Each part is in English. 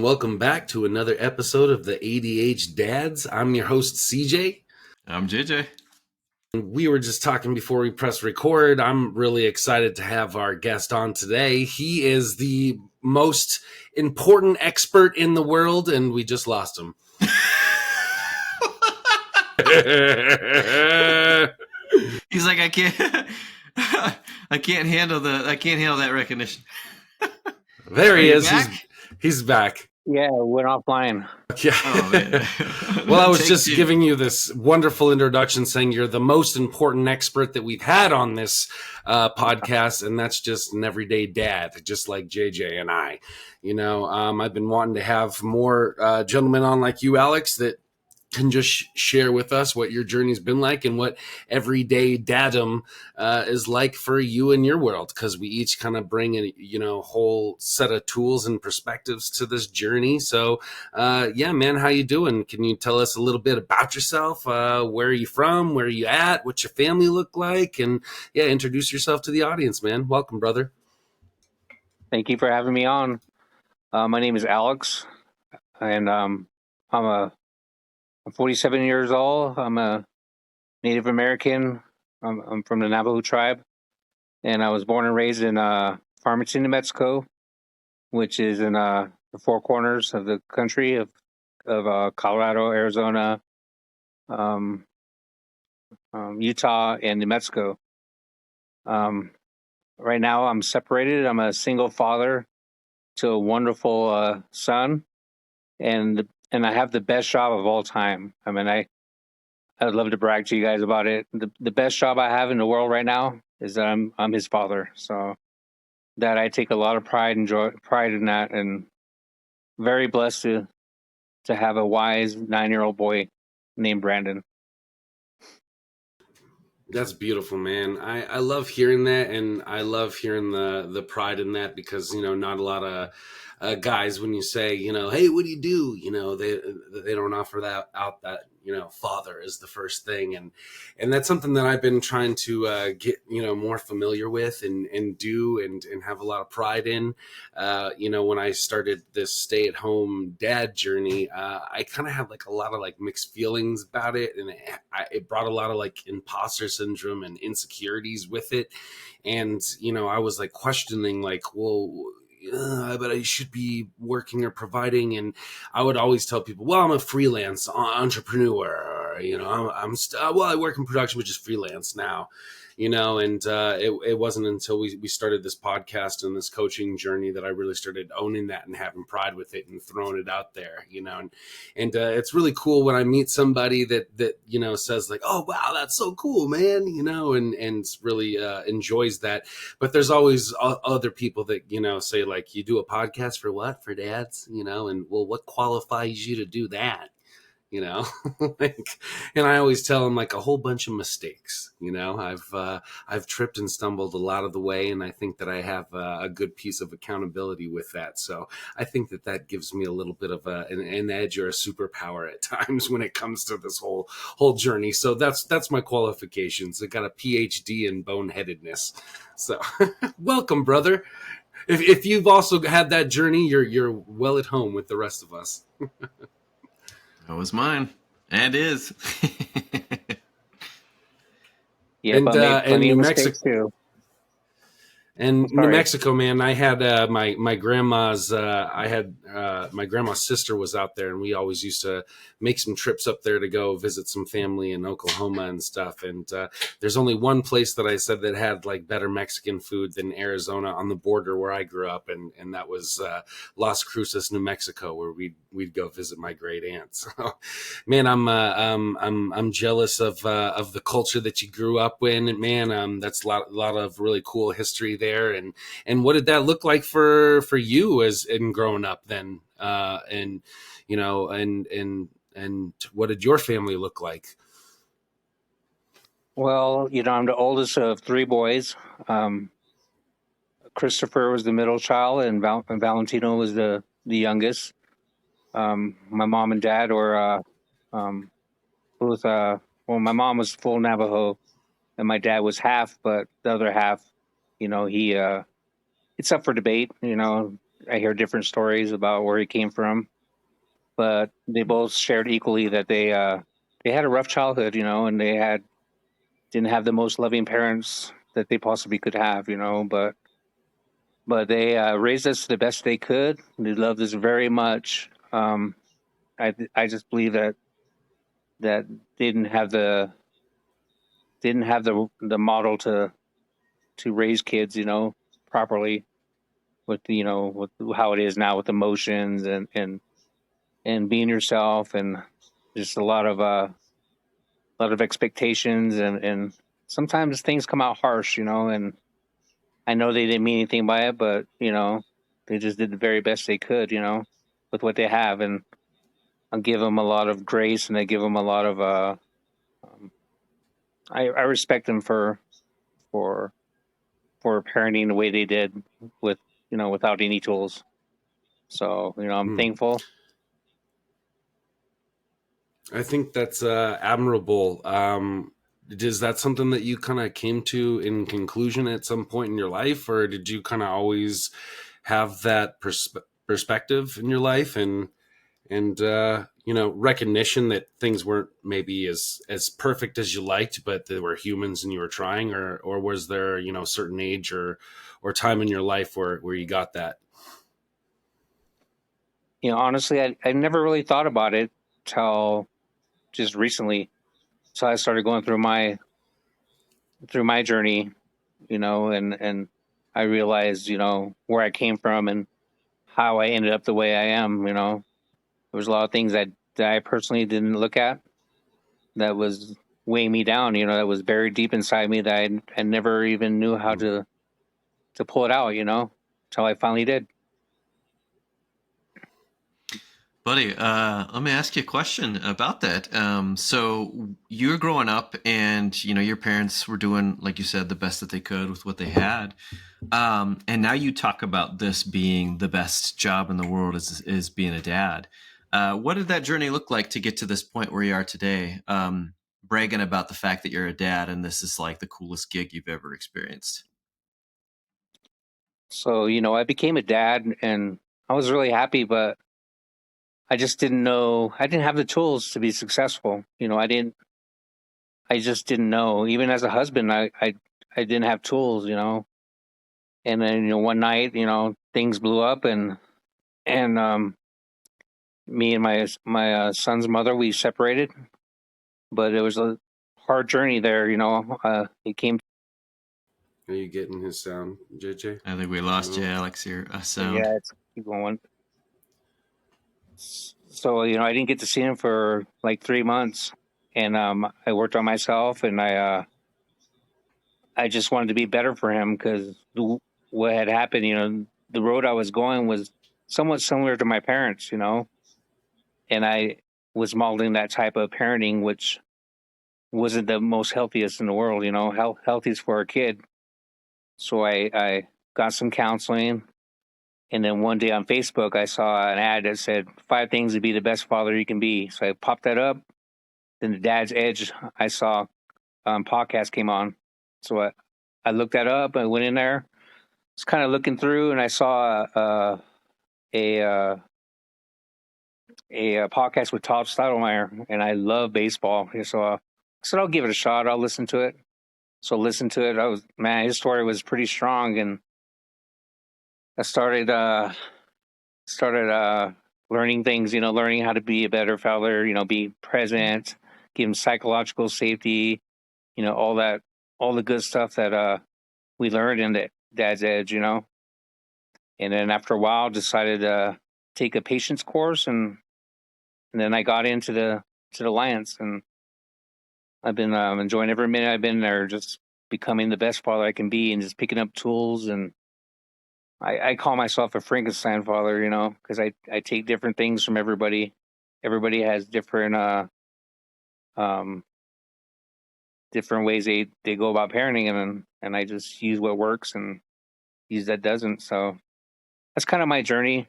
welcome back to another episode of the ADHDads. I'm your host, CJ. I'm JJ. We were just talking before we press record. I'm really excited to have our guest on today. He is the most important expert in the world, and we just lost him. He's like, I can't handle that recognition. There he is. He's back. Yeah, went offline. Yeah. Oh, man. Well, I was just giving you this wonderful introduction saying you're the most important expert that we've had on this podcast, and that's just an everyday dad, just like JJ and I. I've been wanting to have more gentlemen on like you, Alex, that can just share with us what your journey's been like and what everyday daddom is like for you in your world, because we each kind of bring a whole set of tools and perspectives to this journey. So yeah, man, how you doing? Can you tell us a little bit about yourself? Where are you from? Where are you at? What's your family look like? And yeah, introduce yourself to the audience, man. Welcome, brother. Thank you for having me on. My name is Alex, and I'm 47 years old. I'm a Native American. I'm from the Navajo tribe, and I was born and raised in Farmington, New Mexico, which is in the four corners of the country of Colorado, Arizona, Utah, and New Mexico. Right now, I'm separated. I'm a single father to a wonderful son, and I have the best job of all time. I mean, I'd love to brag to you guys about it. The best job I have in the world right now is that I'm his father. So that I take a lot of pride in that, and very blessed to have a wise 9-year-old boy named Brandon. That's beautiful, man. I love hearing that, and I love hearing the pride in that, because not a lot of guys, when you say hey, what do you do, they don't offer that out, that father is the first thing, and that's something that I've been trying to get more familiar with and do and have a lot of pride in. When I started this stay-at-home dad journey, I kind of had like a lot of like mixed feelings about it, and it brought a lot of like imposter syndrome and insecurities with it. And I was like questioning, like, well, but I should be working or providing. And I would always tell people, well, I'm a freelance entrepreneur, I work in production, which is freelance now, and it wasn't until we started this podcast and this coaching journey that I really started owning that and having pride with it and throwing it out there, and it's really cool when I meet somebody that says like, oh, wow, that's so cool, man, and really enjoys that. But there's always other people that, say like, you do a podcast for what? For dads, and well, what qualifies you to do that? And I always tell them like a whole bunch of mistakes. I've tripped and stumbled a lot of the way, and I think that I have a good piece of accountability with that. So I think that gives me a little bit of an edge or a superpower at times when it comes to this whole journey. So that's my qualifications. I got a PhD in boneheadedness. So welcome, brother. If you've also had that journey, you're well at home with the rest of us. That was mine, and is. Yeah, but I made plenty of mistakes too. And New Mexico, man, I had my grandma's. My grandma's sister was out there, and we always used to make some trips up there to go visit some family in Oklahoma and stuff. And there's only one place that I said that had like better Mexican food than Arizona, on the border where I grew up, and that was Las Cruces, New Mexico, where we'd go visit my great aunt. So, man, I'm jealous of the culture that you grew up in. Man, that's a lot of really cool history there. And what did that look like for you as in growing up then? And what did your family look like? Well, I'm the oldest of three boys. Christopher was the middle child, and Valentino was the youngest. My mom and dad were both. Well, my mom was full Navajo, and my dad was half, but the other half, he it's up for debate. I hear different stories about where he came from, but they both shared equally that they had a rough childhood, and they didn't have the most loving parents that they possibly could have, but they raised us the best they could. They loved us very much. I just believe that they didn't have the model to raise kids, properly with with how it is now with emotions and being yourself, and just a lot of expectations, and sometimes things come out harsh, and I know they didn't mean anything by it, but they just did the very best they could, with what they have, and I give them a lot of grace, and I give them a lot of um, I respect them for for parenting the way they did with without any tools. So I'm Hmm. thankful. I think that's admirable. Is that something that you kind of came to in conclusion at some point in your life, or did you kind of always have that perspective in your life, and recognition that things weren't maybe as perfect as you liked, but they were humans and you were trying, or was there certain age or time in your life where you got that? Honestly, I never really thought about it till just recently. So I started going through my journey, and I realized, where I came from and how I ended up the way I am. There was a lot of things that I personally didn't look at that was weighing me down. That was buried deep inside me that I never even knew how Mm. to pull it out. Till I finally did. Buddy, let me ask you a question about that. So you were growing up, and your parents were doing, like you said, the best that they could with what they had. And now you talk about this being the best job in the world is being a dad. What did that journey look like to get to this point where you are today? Bragging about the fact that you're a dad, and this is like the coolest gig you've ever experienced. So I became a dad, and I was really happy, but I just didn't know. I didn't have the tools to be successful. I just didn't know. Even as a husband, I didn't have tools. And then one night, things blew up, and me and my son's mother, we separated. But it was a hard journey there. It came. Are you getting his sound, JJ? I think we lost you, No. Alex. Your sound. Yeah, it's keep going. So I didn't get to see him for like 3 months, and I worked on myself, and I just wanted to be better for him because what had happened, the road I was going was somewhat similar to my parents, and I was modeling that type of parenting, which wasn't the most healthiest in the world, healthiest for a kid. So I got some counseling. And then one day on Facebook, I saw an ad that said 5 things to be the best father you can be. So I popped that up. Then the Dad's Edge I saw podcast came on. So I looked that up. I went in there, was kind of looking through, and I saw a, uh, a podcast with Todd Stottlemyre, and I love baseball. So I said, I'll give it a shot. I'll listen to it. So listen to it. His story was pretty strong, and I started learning things, learning how to be a better father, be present, give him psychological safety, all that, all the good stuff that we learned in the Dad's Edge, And then after a while, decided to take a patience course, and then I got into the Alliance, and I've been enjoying every minute I've been there, just becoming the best father I can be, and just picking up tools. And I call myself a Frankenstein father, because I take different things from everybody. Everybody has um, different ways they go about parenting, and I just use what works and use that doesn't. So that's kind of my journey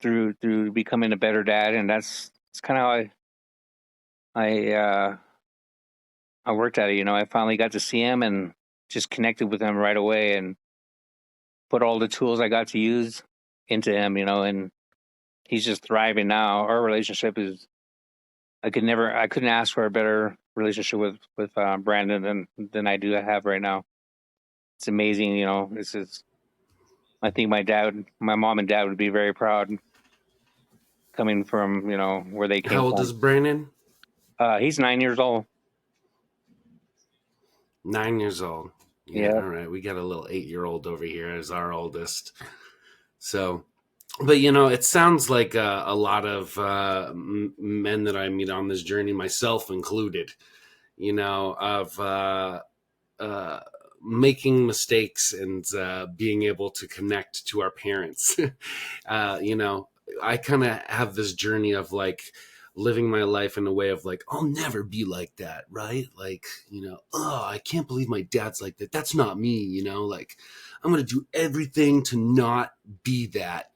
through becoming a better dad, and that's kind of how I worked at it. I finally got to see him and just connected with him right away, and put all the tools I got to use into him, and he's just thriving now. Our relationship is, I couldn't ask for a better relationship with Brandon than I do have right now. It's amazing, This is, I think my mom and dad would be very proud coming from, where they came How old from. is Brandon? He's 9 years old. 9 years old. Yeah, Yeah. all right. We got a little 8-year-old over here as our oldest. So, but it sounds like a lot of men that I meet on this journey, myself included, of uh, making mistakes and being able to connect to our parents. I kind of have this journey of like living my life in a way of like, I'll never be like that, right? Like, oh, I can't believe my dad's like that. That's not me, like I'm going to do everything to not be that.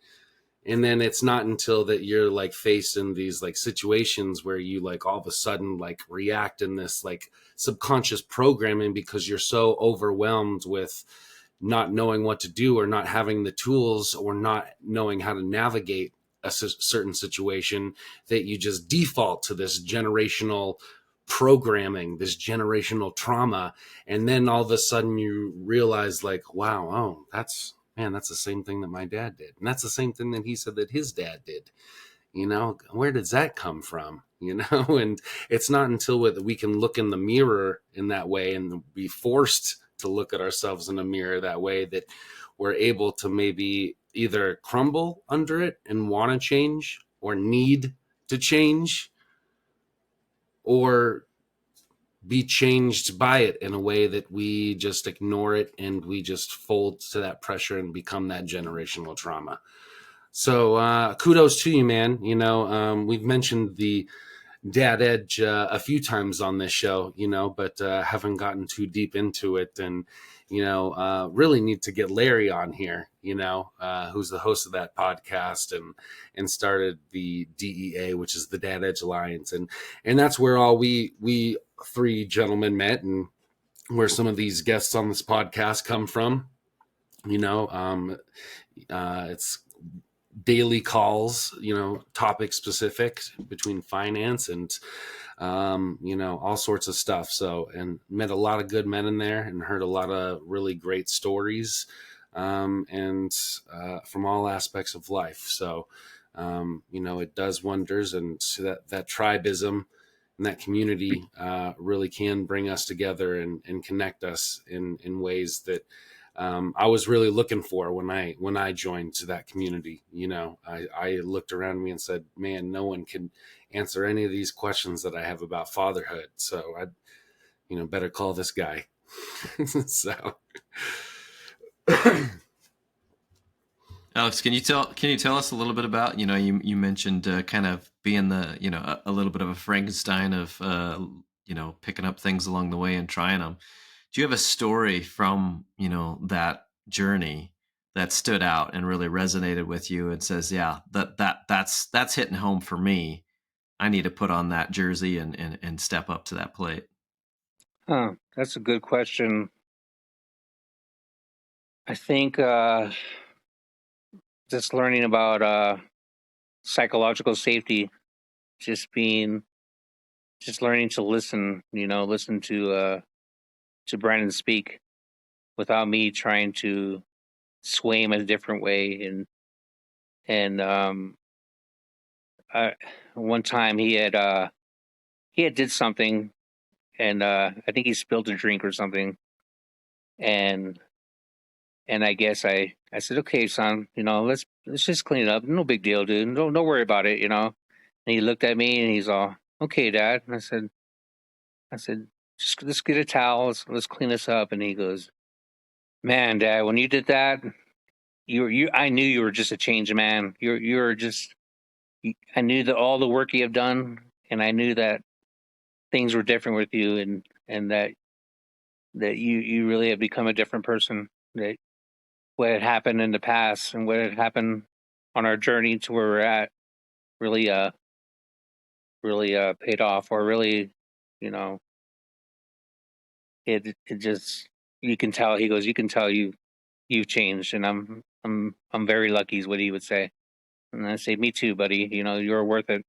And then it's not until that you're like faced in these like situations where you like all of a sudden like react in this like subconscious programming because you're so overwhelmed with not knowing what to do or not having the tools or not knowing how to navigate a certain situation that you just default to this generational programming, this generational trauma. And then all of a sudden you realize like, wow, oh, that's the same thing that my dad did. And that's the same thing that he said that his dad did. Where does that come from? And it's not until we can look in the mirror in that way and be forced to look at ourselves in a mirror that way that we're able to maybe either crumble under it and want to change or need to change or be changed by it in a way that we just ignore it and we just fold to that pressure and become that generational trauma. So kudos to you, man. We've mentioned the dad edge a few times on this show, but haven't gotten too deep into it. And, really need to get Larry on here, who's the host of that podcast and started the DEA, which is the Dad Edge Alliance. And that's where all we three gentlemen met and where some of these guests on this podcast come from. It's daily calls, topic specific between finance and, all sorts of stuff. So, and met a lot of good men in there and heard a lot of really great stories, and from all aspects of life. So, it does wonders. And so that tribism and that community really can bring us together and connect us in ways that I was really looking for when I joined that community. I looked around me and said, man, no one can answer any of these questions that I have about fatherhood. So I, better call this guy. So Alex, can you tell us a little bit about, you mentioned kind of being the, a little bit of a Frankenstein of picking up things along the way and trying them. Do you have a story from, that journey that stood out and really resonated with you and says, yeah, that's hitting home for me. I need to put on that jersey and step up to that plate. That's a good question. I think just learning about psychological safety, just learning to listen, listen to Brandon speak without me trying to sway him in a different way. And one time he had did something, and I think he spilled a drink or something, and I guess I said, okay, son, let's just clean it up. No big deal, dude. Don't worry about it, And he looked at me and he's all, okay, Dad. And I said, just let's get a towel. Let's clean this up. And he goes, man, Dad, when you did that, I knew you were just a changed man. You're just, I knew that all the work you have done, and I knew that things were different with you, and that you really have become a different person. That what had happened in the past and what had happened on our journey to where we're at really paid off, or really, you know, it just, you can tell. He goes, you can tell you've changed, and I'm very lucky, is what he would say. And I say, me too, buddy. You're worth it.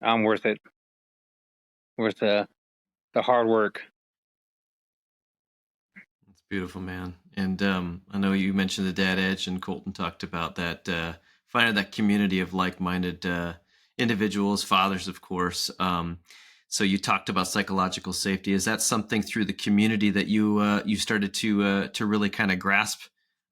I'm worth it. Worth the hard work. It's beautiful, man. And I know you mentioned the dad edge, and Colton talked about that, finding that community of like-minded individuals, fathers, of course. So you talked about psychological safety. Is that something through the community that you started to really kind of grasp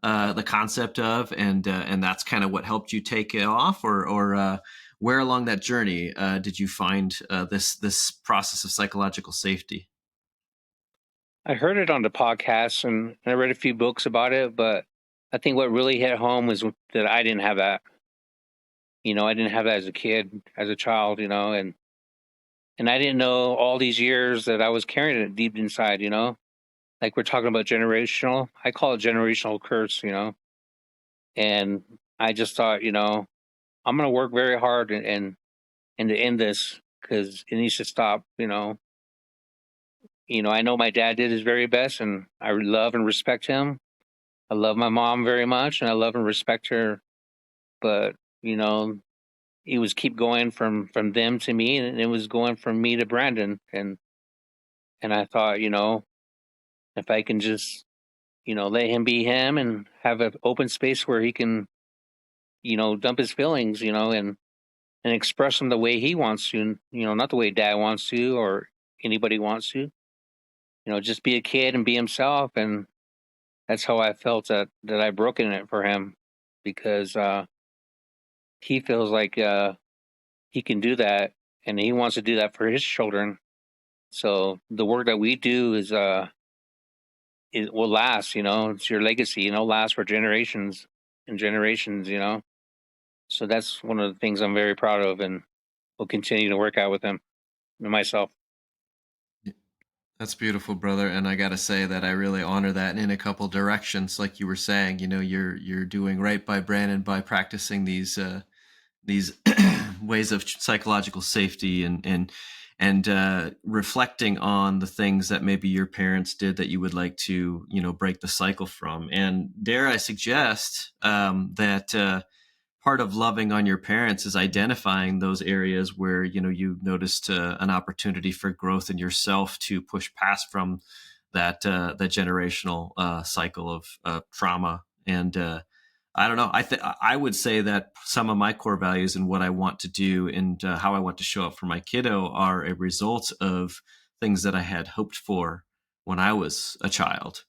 the concept of, and that's kind of what helped you take it off, or where along that journey did you find this process of psychological safety? I heard it on the podcast, and I read a few books about it, but I think what really hit home was that I didn't have that. I didn't have that as a kid, as a child, and I didn't know all these years that I was carrying it deep inside. Like we're talking about generational. I call it generational curse. And I just thought, I'm going to work very hard and to end this, because it needs to stop. I know my dad did his very best, and I love and respect him. I love my mom very much, and I love and respect her. But you know, it was keep going from them to me, and it was going from me to Brandon. And I thought, if I can just let him be him and have an open space where he can dump his feelings, and express them the way he wants to, not the way dad wants to or anybody wants to. Just be a kid and be himself. And that's how I felt that I broken it for him, because he feels like he can do that, and he wants to do that for his children. So the work that we do it will last. It's your legacy. Last for generations and generations. So that's one of the things I'm very proud of, and will continue to work out with him and myself. That's beautiful, brother. And I gotta say that I really honor that in a couple directions. Like you were saying, you're doing right by Brandon by practicing these ways of psychological safety, and reflecting on the things that maybe your parents did that you would like to break the cycle from. And dare I suggest that part of loving on your parents is identifying those areas where you noticed an opportunity for growth in yourself to push past from that generational cycle of trauma. And I don't know, I would say that some of my core values and what I want to do, and how I want to show up for my kiddo, are a result of things that I had hoped for when I was a child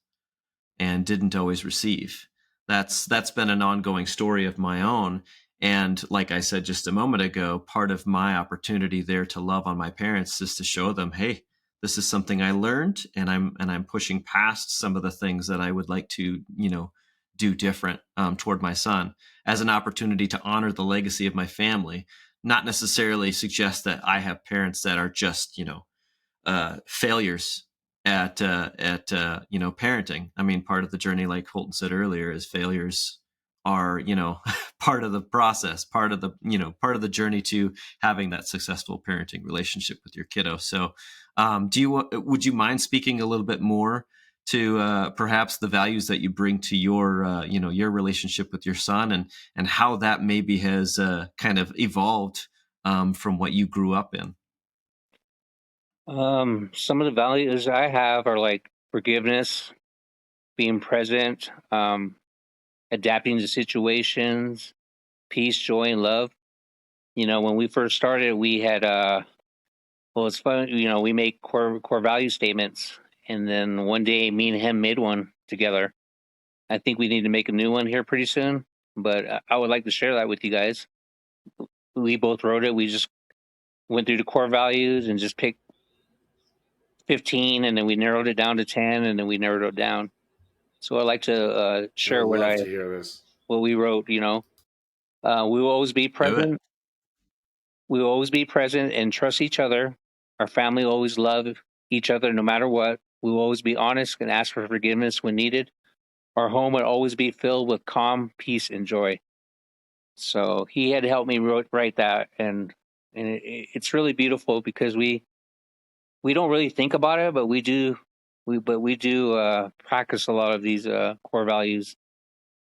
and didn't always receive. That's been an ongoing story of my own. And like I said just a moment ago, part of my opportunity there to love on my parents is to show them, hey, this is something I learned, and I'm pushing past some of the things that I would like to do different toward my son, as an opportunity to honor the legacy of my family. Not necessarily suggest that I have parents that are just failures at parenting. I mean, part of the journey, like Holton said earlier, is failures are part of the process, part of the journey to having that successful parenting relationship with your kiddo. So would you mind speaking a little bit more to perhaps the values that you bring to your relationship with your son, and how that maybe has kind of evolved from what you grew up in? Some of the values I have are like forgiveness, being present, adapting to situations, peace, joy, and love. When we first started, we had well, it's fun. We make core value statements, and then one day, me and him made one together. I think we need to make a new one here pretty soon, but I would like to share that with you guys. We both wrote it. We just went through the core values and just picked 15, and then we narrowed it down to 10, and then we narrowed it down. So I'd like to I share would love to hear this. what we wrote. We will always be Do it. present. We will always be present and trust each other. Our family will always love each other no matter what. We will always be honest and ask for forgiveness when needed. Our home will always be filled with calm, peace, and joy. So he had helped me write that, and it's really beautiful, because we don't really think about it, but we do. We do practice a lot of these core values.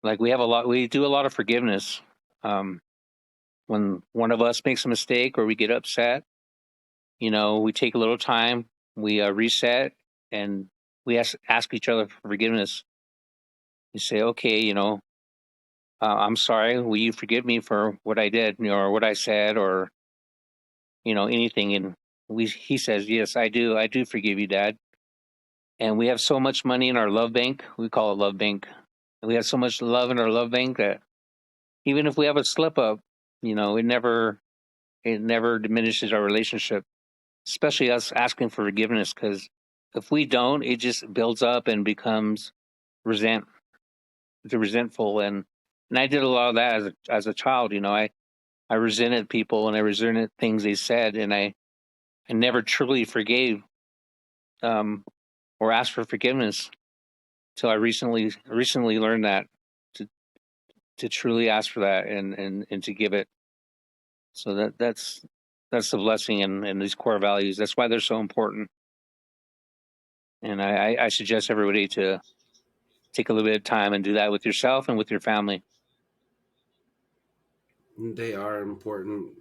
Like we do a lot of forgiveness. When one of us makes a mistake or we get upset, we take a little time, we reset, and we ask each other for forgiveness. You say, okay, I'm sorry. Will you forgive me for what I did, or what I said, or anything? And he says, yes, I do. I do forgive you, Dad. And we have so much money in our love bank. We call it love bank. And we have so much love in our love bank that even if we have a slip up, it never diminishes our relationship. Especially us asking for forgiveness, because if we don't, it just builds up and becomes resent, resentful. And I did a lot of that as a child. I resented people and I resented things they said, and I never truly forgave, um, or asked for forgiveness till I recently learned that to truly ask for that, and to give it. So that's the blessing and these core values. That's why they're so important. And I suggest everybody to take a little bit of time and do that with yourself and with your family. They are important.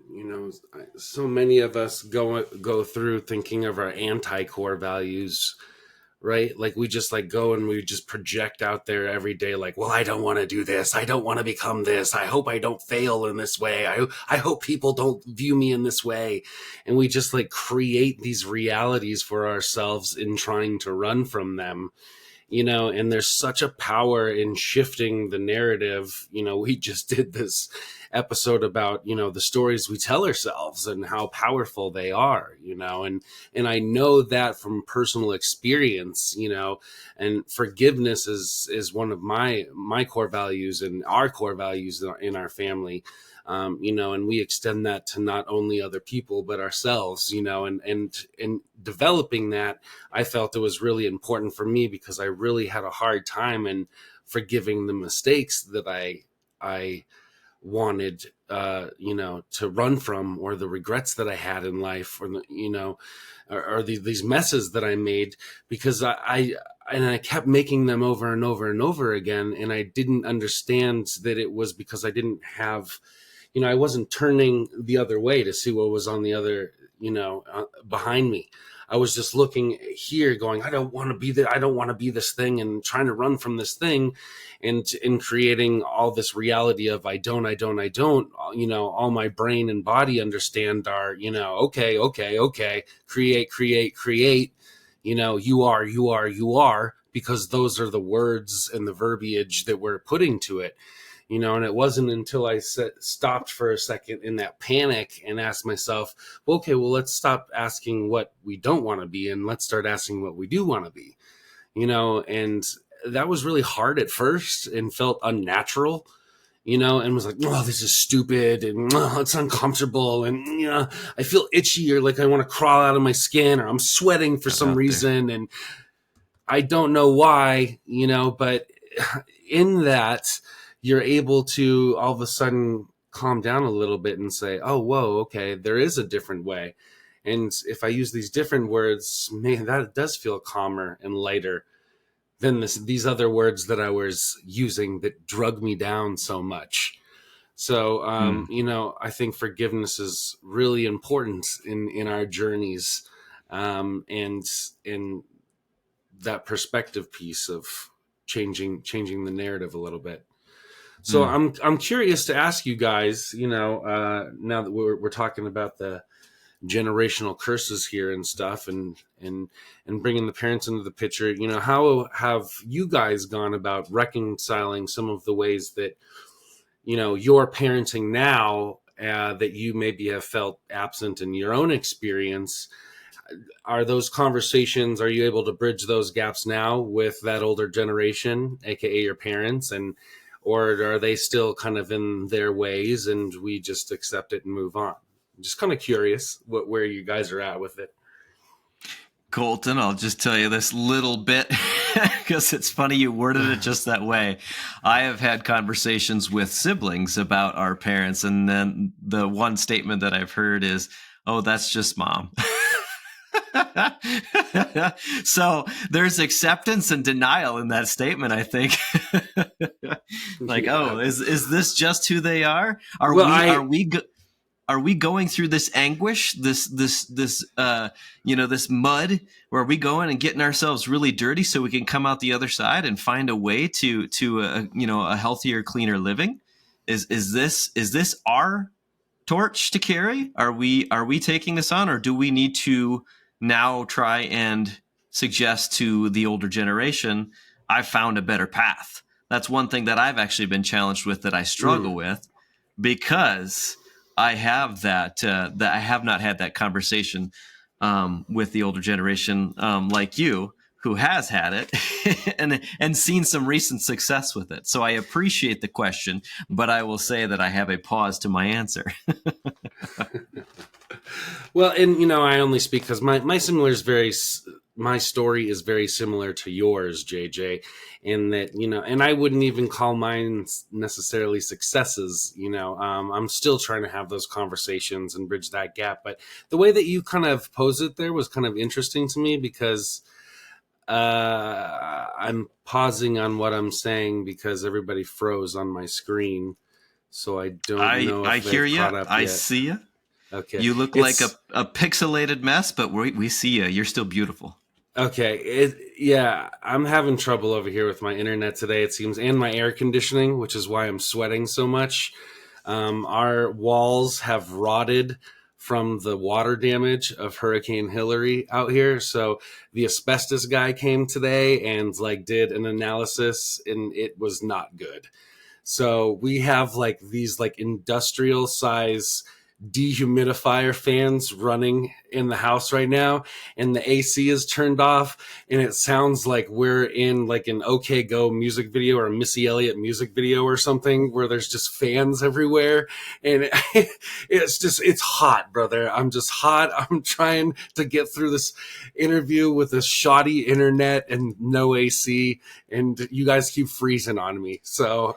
So many of us go through thinking of our anti-core values, right? Like we just like go and we just project out there every day, like, well, I don't want to do this. I don't want to become this. I hope I don't fail in this way. I hope people don't view me in this way. And we just like create these realities for ourselves in trying to run from them. And there's such a power in shifting the narrative. We just did this episode about, the stories we tell ourselves and how powerful they are, and I know that from personal experience, and forgiveness is one of my core values and our core values in our family. And we extend that to not only other people but ourselves, and developing that, I felt it was really important for me because I really had a hard time in forgiving the mistakes that I wanted, to run from, or the regrets that I had in life, or these messes that I made, because I kept making them over and over and over again, and I didn't understand that it was because I didn't have, I wasn't turning the other way to see what was on the other, behind me. I was just looking here going, I don't want to be there. I don't want to be this thing, and trying to run from this thing, and in creating all this reality of I don't, all my brain and body understand are, okay, create, you are, because those are the words and the verbiage that we're putting to it. And it wasn't until I stopped for a second in that panic and asked myself, well, okay, well, let's stop asking what we don't want to be and let's start asking what we do want to be, and that was really hard at first and felt unnatural, and was like, oh, this is stupid, and it's uncomfortable, and I feel itchy, or like I want to crawl out of my skin, or I'm sweating for some reason, and I don't know why, but in that, you're able to all of a sudden calm down a little bit and say, oh, whoa, okay, there is a different way. And if I use these different words, man, that does feel calmer and lighter than these other words that I was using that drug me down so much. So, I think forgiveness is really important in our journeys, and in that perspective piece of changing the narrative a little bit. So I'm curious to ask you guys, now that we're talking about the generational curses here and stuff, and bringing the parents into the picture, how have you guys gone about reconciling some of the ways that, you're parenting now, that you maybe have felt absent in your own experience? Are those conversations, are you able to bridge those gaps now with that older generation, aka your parents, or are they still kind of in their ways and we just accept it and move on? I'm just kind of curious where you guys are at with it. Colton, I'll just tell you this little bit because it's funny you worded it just that way. I have had conversations with siblings about our parents, and then the one statement that I've heard is, oh, that's just mom. So there's acceptance and denial in that statement, I think. Like, Yeah. oh, is this just who they are? Are Well, we are I we are we going through this anguish, this this mud, where are we going and getting ourselves really dirty so we can come out the other side and find a way to a healthier, cleaner living? Is this our torch to carry? Are we taking this on, or do we need to now try and suggest to the older generation, I've found a better path? That's one thing that I've actually been challenged with, that I struggle with, because I have that I have not had that conversation with the older generation, like you, who has had it and seen some recent success with it. So I appreciate the question, but I will say that I have a pause to my answer. well, and I only speak because my story is very similar to yours, JJ, in that and I wouldn't even call mine necessarily successes. I'm still trying to have those conversations and bridge that gap. But the way that you kind of posed it there was kind of interesting to me, because I'm pausing on what I'm saying because everybody froze on my screen, so I don't know I if hear they've you. caught up I yet. see you. Okay, You look like it's a pixelated mess, but we see you. You're still beautiful. okay. Yeah, I'm having trouble over here with my internet today, it seems, and my air conditioning, which is why I'm sweating so much. Our walls have rotted from the water damage of Hurricane Hillary out here. So the asbestos guy came today and did an analysis, and it was not good. So we have these industrial size dehumidifier fans running in the house right now, and the AC is turned off, and it sounds like we're in an OK Go music video or a Missy Elliott music video or something, where there's just fans everywhere. And it's hot, brother. I'm just hot. I'm trying to get through this interview with a shoddy internet and no AC, and you guys keep freezing on me. So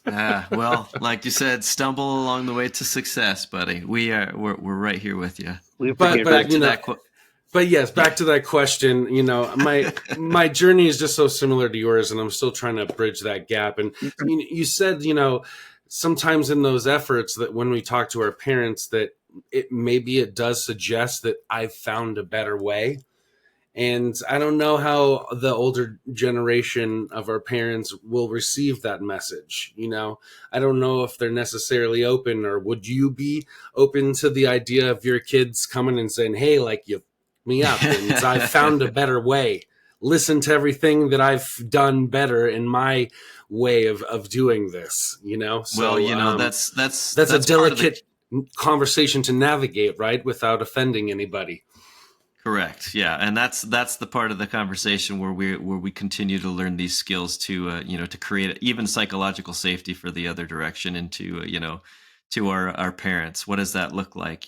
Well, like you said, stumble along the way to success, buddy. We're right here with you. We but forgive but Back you. to that quote. But yes, back to that question. My journey is just so similar to yours, and I'm still trying to bridge that gap. And you said, sometimes in those efforts, that when we talk to our parents, that it does suggest that I've found a better way. And I don't know how the older generation of our parents will receive that message. I don't know if they're necessarily open, or would you be open to the idea of your kids coming and saying, hey, you me up, and I've found a better way. Listen to everything that I've done better in my way of doing this, So Well, that's that's a part of the. delicate conversation to navigate, right? Without offending anybody. Correct. Yeah, and that's the part of the conversation where we continue to learn these skills to to create even psychological safety for the other direction, and to to our parents. What does that look like?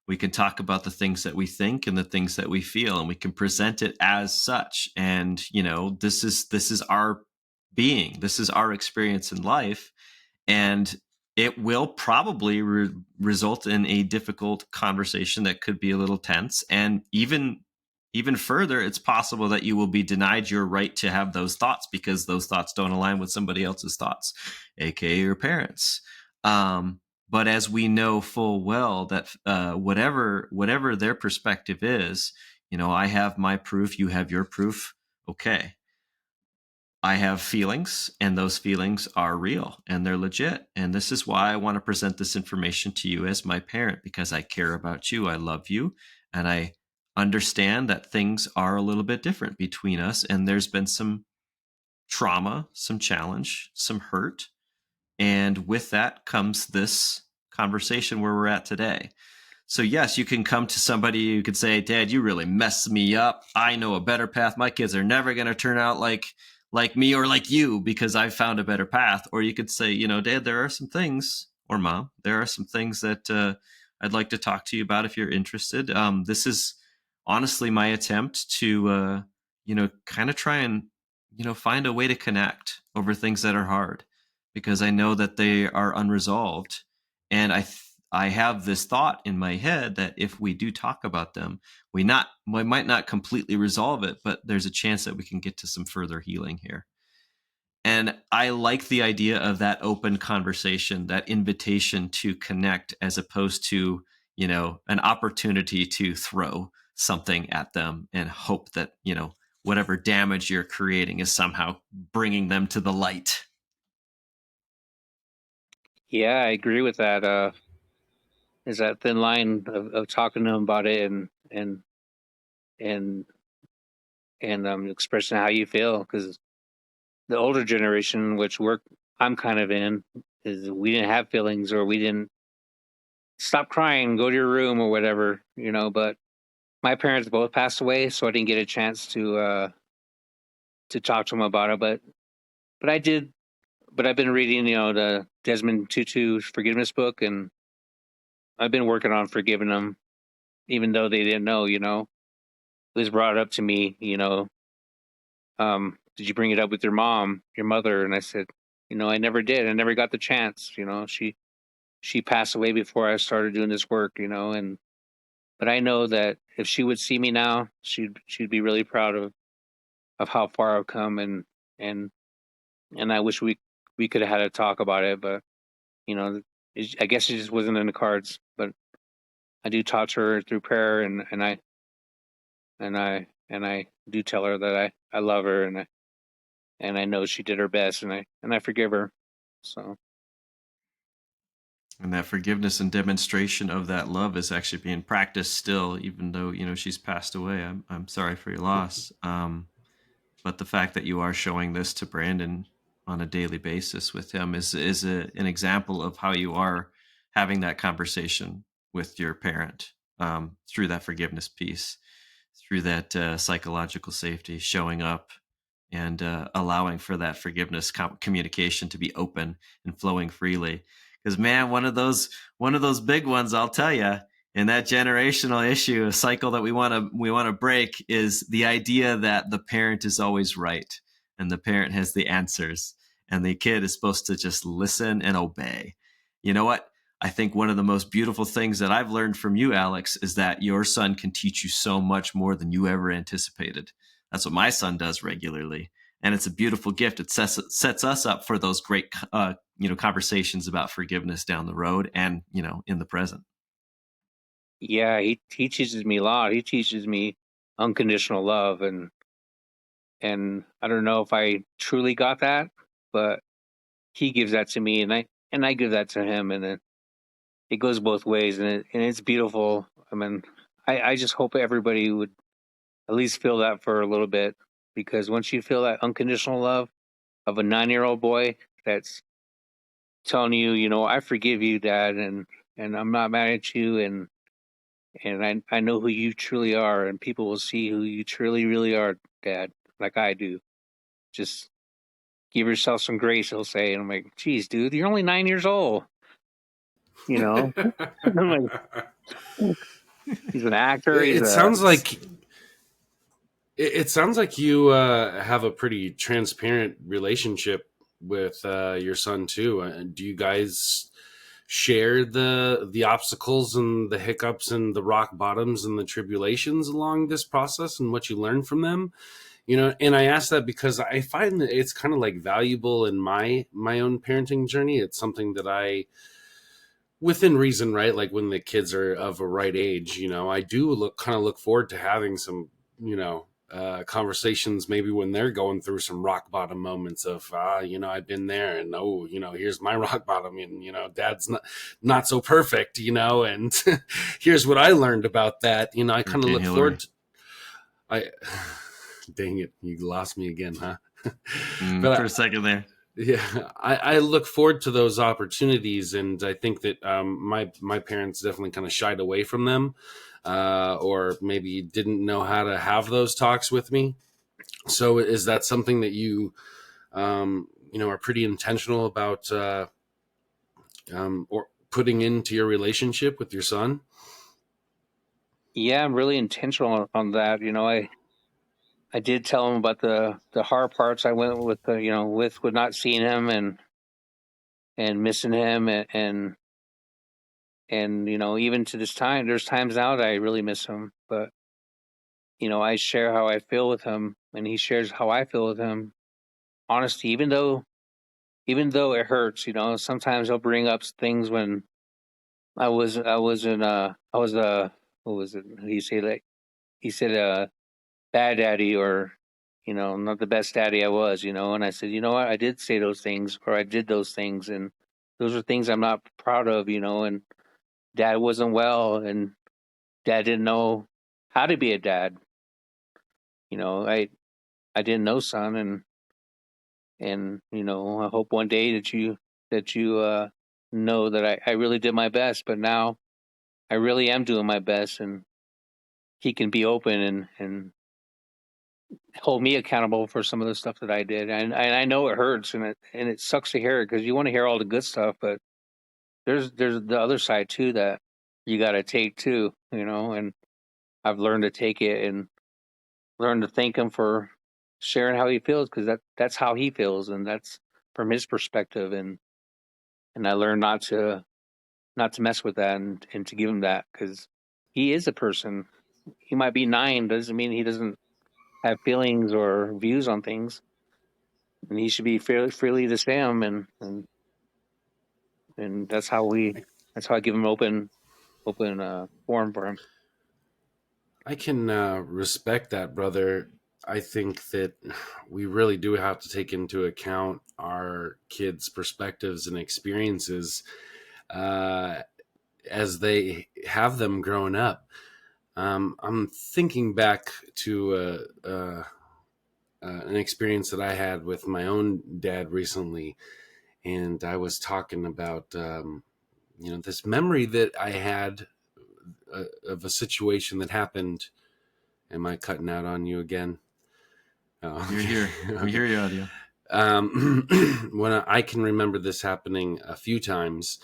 We can talk about the things that we think and the things that we feel, and we can present it as such. And this is our being. This is our experience in life, and it will probably result in a difficult conversation that could be a little tense. And even further, it's possible that you will be denied your right to have those thoughts, because those thoughts don't align with somebody else's thoughts, aka your parents. But as we know full well that whatever their perspective is, I have my proof, you have your proof. Okay, I have feelings, and those feelings are real and they're legit. And this is why I want to present this information to you as my parent, because I care about you, I love you, and I understand that things are a little bit different between us. And there's been some trauma, some challenge, some hurt. And with that comes this conversation where we're at today. So yes, you can come to somebody who could say, Dad, you really messed me up. I know a better path. My kids are never going to turn out like me or like you, because I've found a better path. Or you could say, Dad, there are some things, or Mom, there are some things that I'd like to talk to you about if you're interested. This is honestly my attempt to, kind of try and, find a way to connect over things that are hard, because I know that they are unresolved. And I have this thought in my head that if we do talk about them, we might not completely resolve it, but there's a chance that we can get to some further healing here. And I like the idea of that open conversation, that invitation to connect, as opposed to, an opportunity to throw something at them and hope that, whatever damage you're creating is somehow bringing them to the light. Yeah, I agree with that. Is that thin line of talking to them about it and expressing how you feel, because the older generation, which I'm kind of in, is we didn't have feelings, or we didn't stop crying, go to your room or whatever, but my parents both passed away, so I didn't get a chance to talk to them about it, but I did. But I've been reading, the Desmond Tutu's forgiveness book, and I've been working on forgiving them, even though they didn't know. It was brought up to me, did you bring it up with your mother? And I said, I never did. I never got the chance. She passed away before I started doing this work. But I know that if she would see me now, she'd be really proud of how far I've come, and I wish we could have had a talk about it, but I guess it just wasn't in the cards. But I do talk to her through prayer, and I do tell her that I love her, and I know she did her best, and I forgive her. So And that forgiveness and demonstration of that love is actually being practiced still, even though, she's passed away. I'm sorry for your loss. But the fact that you are showing this to Brandon on a daily basis with him is an example of how you are having that conversation with your parent, through that forgiveness piece, through that psychological safety, showing up and allowing for that forgiveness communication to be open and flowing freely. Because, man, one of those big ones, I'll tell you, and that generational issue, a cycle that we want to break, is the idea that the parent is always right and the parent has the answers, and the kid is supposed to just listen and obey. You know what? I think one of the most beautiful things that I've learned from you, Alex, is that your son can teach you so much more than you ever anticipated. That's what my son does regularly, and it's a beautiful gift. It sets us up for those great, conversations about forgiveness down the road and, in the present. yeah, he teaches me a lot. He teaches me unconditional love, and I don't know if I truly got that, but he gives that to me, and I give that to him, and it goes both ways, and it's beautiful. I mean, I just hope everybody would at least feel that for a little bit, because once you feel that unconditional love of a 9-year-old boy that's telling you, I forgive you, Dad, and I'm not mad at you, and I know who you truly are, and people will see who you truly, really are, Dad, like I do. Just give yourself some grace, he'll say. And I'm like, geez, dude, you're only 9 years old. You know, I'm like, he's an actor. He's It a sounds like it sounds like you have a pretty transparent relationship with your son too. Do you guys share the obstacles and the hiccups and the rock bottoms and the tribulations along this process and what you learn from them? And I ask that because I find that it's kind of like valuable in my own parenting journey. It's something that I, within reason, right? Like when the kids are of a right age, I do look forward to having some, conversations maybe when they're going through some rock bottom moments of, I've been there, and here's my rock bottom, and Dad's not so perfect, and here's what I learned about that. I kind of Okay, look Hillary. forward to, I, dang it, you lost me again, huh? For a But second there. yeah, I look forward to those opportunities, and I think that my parents definitely kind of shied away from them, or maybe didn't know how to have those talks with me. So, is that something that you are pretty intentional about, or putting into your relationship with your son? Yeah, I'm really intentional on that. I did tell him about the hard parts I went with, with not seeing him and missing him, And, even to this time, there's times now that I really miss him, but, I share how I feel with him and he shares how I feel with him. Honesty, even though it hurts, sometimes he'll bring up things when what was it? He said, like, he said, bad daddy, or, not the best daddy I was, and I said, you know what? I did say those things, or I did those things. And those are things I'm not proud of, and dad wasn't well, and dad didn't know how to be a dad. I didn't know, son. And I hope one day that you know that I really did my best, but now I really am doing my best, and he can be open and hold me accountable for some of the stuff that I did. And I know it hurts, and it sucks to hear it, because you want to hear all the good stuff, but there's the other side too that you got to take too, and I've learned to take it and learn to thank him for sharing how he feels, because that's how he feels, and that's from his perspective. And I learned not to mess with that, and to give him that, because he is a person. He might be 9, doesn't mean he doesn't have feelings or views on things, and he should be freely the same. And that's how I give him open forum for him. I can respect that, brother. I think that we really do have to take into account our kids' perspectives and experiences uh, as they have them growing up. I'm thinking back to an experience that I had with my own dad recently, and I was talking about this memory that I had of a situation that happened. Am I cutting out on you again? Oh, You're okay. here. We hear you, audio. When I can remember this happening a few times.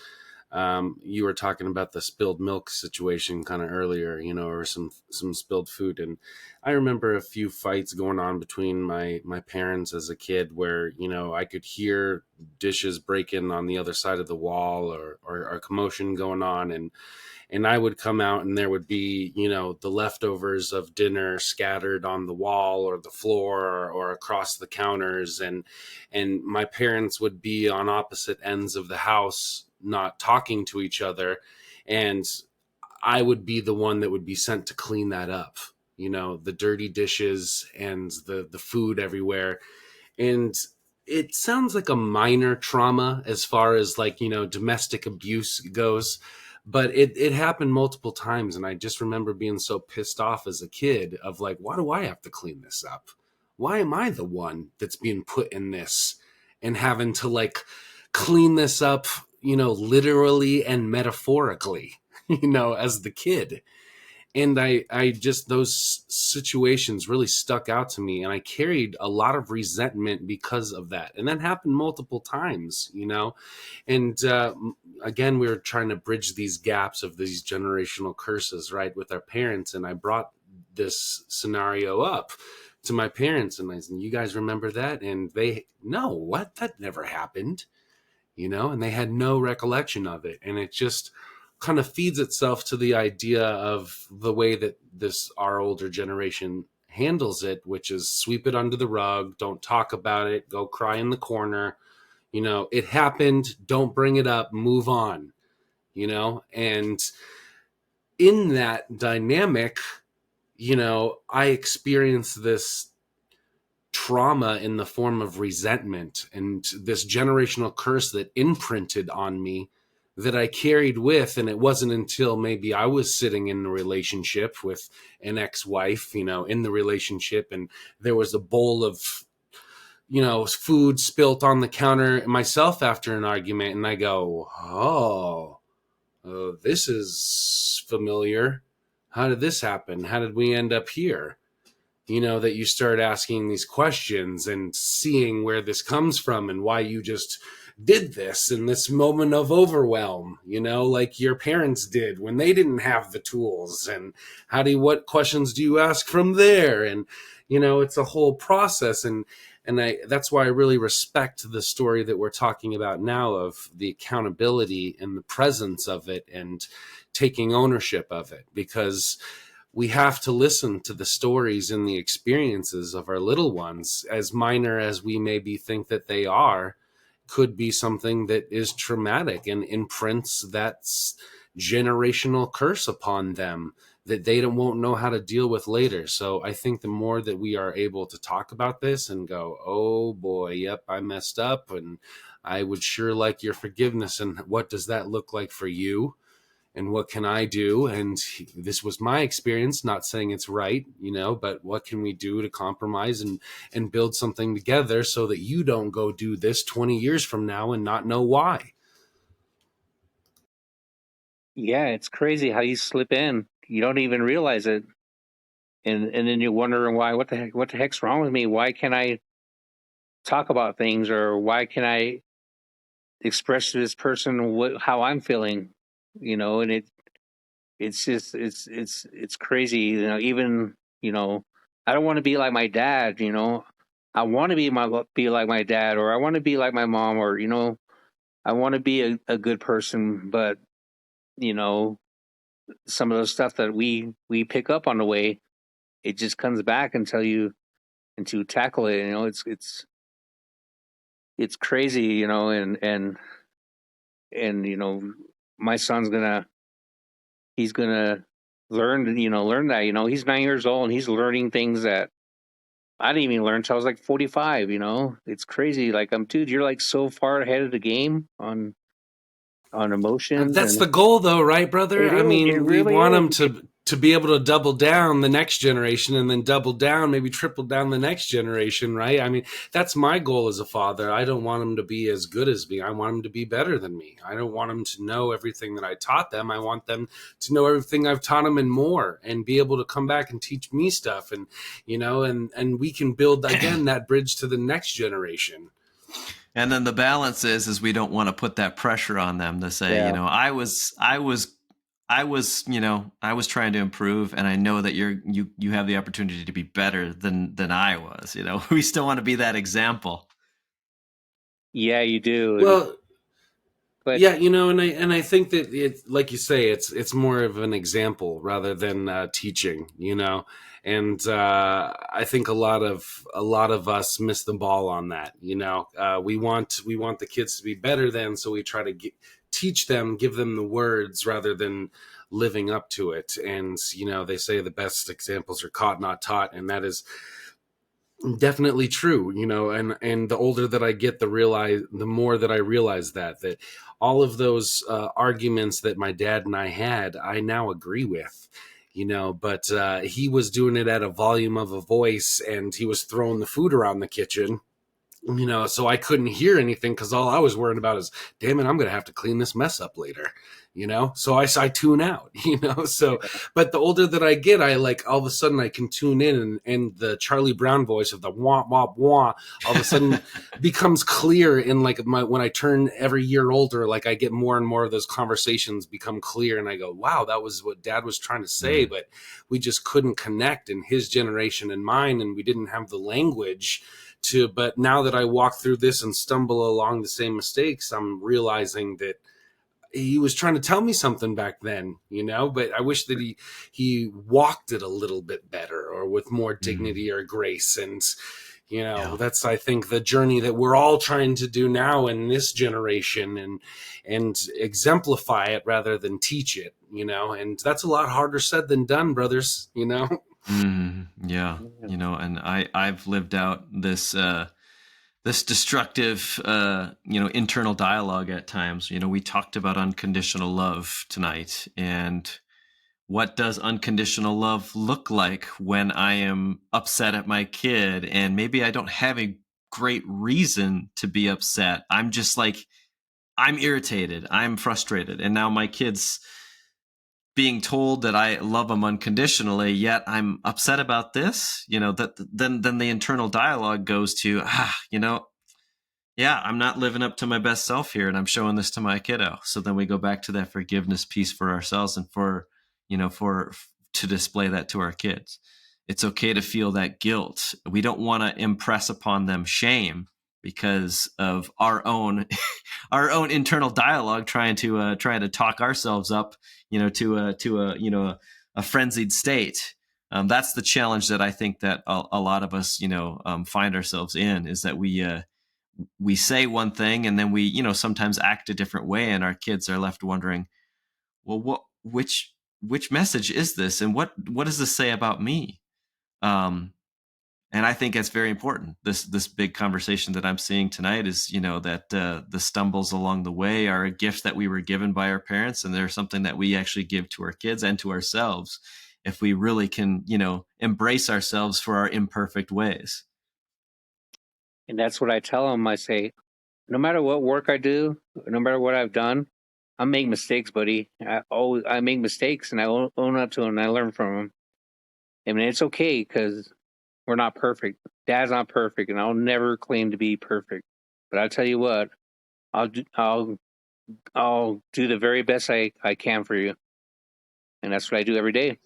You were talking about the spilled milk situation kind of earlier, or some spilled food, and I remember a few fights going on between my parents as a kid, where I could hear dishes breaking on the other side of the wall, or a commotion going on, and I would come out and there would be, the leftovers of dinner scattered on the wall or the floor, or across the counters. And my parents would be on opposite ends of the house, not talking to each other. And I would be the one that would be sent to clean that up, the dirty dishes and the food everywhere. And it sounds like a minor trauma as far as, like, domestic abuse goes, but it happened multiple times. And I just remember being so pissed off as a kid of, like, why do I have to clean this up? Why am I the one that's being put in this and having to, like, clean this up, literally and metaphorically, as the kid? And I just, those situations really stuck out to me, and I carried a lot of resentment because of that. And that happened multiple times, and again, we were trying to bridge these gaps of these generational curses, right, with our parents. And I brought this scenario up to my parents, and I said, you guys remember that? And they, no, what, that never happened, and they had no recollection of it. And it just kind of feeds itself to the idea of the way that our older generation handles it, which is sweep it under the rug, don't talk about it, go cry in the corner, it happened, don't bring it up, move on, and in that dynamic, I experienced this trauma in the form of resentment and this generational curse that imprinted on me, that I carried with. And it wasn't until maybe I was sitting in a relationship with an ex-wife, in the relationship, and there was a bowl of, food spilt on the counter myself after an argument. And I go, this is familiar. How did this happen? How did we end up here? That you start asking these questions and seeing where this comes from and why you just did this in this moment of overwhelm, like your parents did when they didn't have the tools. And what questions do you ask from there? And, it's a whole process. And And that's why I really respect the story that we're talking about now, of the accountability and the presence of it and taking ownership of it, because we have to listen to the stories and the experiences of our little ones, as minor as we maybe think that they are, could be something that is traumatic and imprints that generational curse upon them that they won't know how to deal with later. So I think the more that we are able to talk about this and go, oh boy, yep, I messed up, and I would sure like your forgiveness, and what does that look like for you? And what can I do? And this was my experience, not saying it's right, but what can we do to compromise and build something together so that you don't go do this 20 years from now and not know why? Yeah, it's crazy how you slip in. You don't even realize it. And then you're wondering why, what the heck's wrong with me? Why can't I talk about things, or why can I express to this person how I'm feeling? And it's just it's crazy. Even, I don't want to be like my dad, I want to be like my dad, or I want to be like my mom, or I want to be a good person, but you know, some of the stuff that we pick up on the way, it just comes back until you tackle it. It's crazy, and my son's he's gonna learn that. He's 9 years old and he's learning things that I didn't even learn until I was like 45. It's crazy. Like, dude, you're like so far ahead of the game on emotions, That's and the goal, though, right, brother? it I is. It mean, we really want them is. to be able to double down the next generation, and then double down, maybe triple down the next generation, right? I mean, that's my goal as a father. I don't want them to be as good as me. I want them to be better than me. I don't want them to know everything that I taught them. I want them to know everything I've taught them and more, and be able to come back and teach me stuff, and we can build again that bridge to the next generation. And then the balance is we don't want to put that pressure on them to say, Yeah. I was trying to improve, and I know that you have the opportunity to be better than I was. We still want to be that example. Yeah, you do. Well, But yeah, and I think that like you say, it's more of an example rather than teaching, and I think a lot of us miss the ball on that. We want the kids to be better than, so we try to teach them, give them the words rather than living up to it. And they say the best examples are caught, not taught, and that is definitely true. And the older that I get, the more that I realize that all of those arguments that my dad and I had, I now agree with. But he was doing it at a volume of a voice, and he was throwing the food around the kitchen, so I couldn't hear anything, because all I was worried about is, damn it, I'm going to have to clean this mess up later, so I tune out, so, but the older that I get, I like, all of a sudden I can tune in, and the Charlie Brown voice of the wah, wah, wah, all of a sudden becomes clear in like when I turn every year older, like I get more and more of those conversations become clear, and I go, wow, that was what dad was trying to say, but we just couldn't connect in his generation and mine, and we didn't have the language but now that I walk through this and stumble along the same mistakes, I'm realizing that he was trying to tell me something back then, but I wish that he walked it a little bit better, or with more dignity or grace. And, Yeah. that's, I think, the journey that we're all trying to do now in this generation, and exemplify it rather than teach it, and that's a lot harder said than done, brothers, Yeah. And I've lived out this destructive, internal dialogue at times. We talked about unconditional love tonight, and what does unconditional love look like when I am upset at my kid, and maybe I don't have a great reason to be upset. I'm just like, I'm irritated, I'm frustrated, and now my kid's being told that I love them unconditionally, yet I'm upset about this. That then the internal dialogue goes to, yeah, I'm not living up to my best self here, and I'm showing this to my kiddo. So then we go back to that forgiveness piece for ourselves, and for to display that to our kids. It's okay to feel that guilt. We don't want to impress upon them shame because of our own our own internal dialogue, trying to talk ourselves up, to a frenzied state. That's the challenge that I think that a lot of us, find ourselves in, is that we say one thing and then we, sometimes act a different way, and our kids are left wondering, well, which message is this, and what does this say about me? Um, and I think it's very important. This big conversation that I'm seeing tonight is, that the stumbles along the way are a gift that we were given by our parents, and they're something that we actually give to our kids and to ourselves, if we really can, embrace ourselves for our imperfect ways. And that's what I tell them. I say, no matter what work I do, no matter what I've done, I make mistakes, buddy. I make mistakes, and I own up to them, and I learn from them. I mean, it's okay, because we're not perfect. Dad's not perfect, and I'll never claim to be perfect. But I'll tell you what, I'll do the very best I can for you, and that's what I do every day.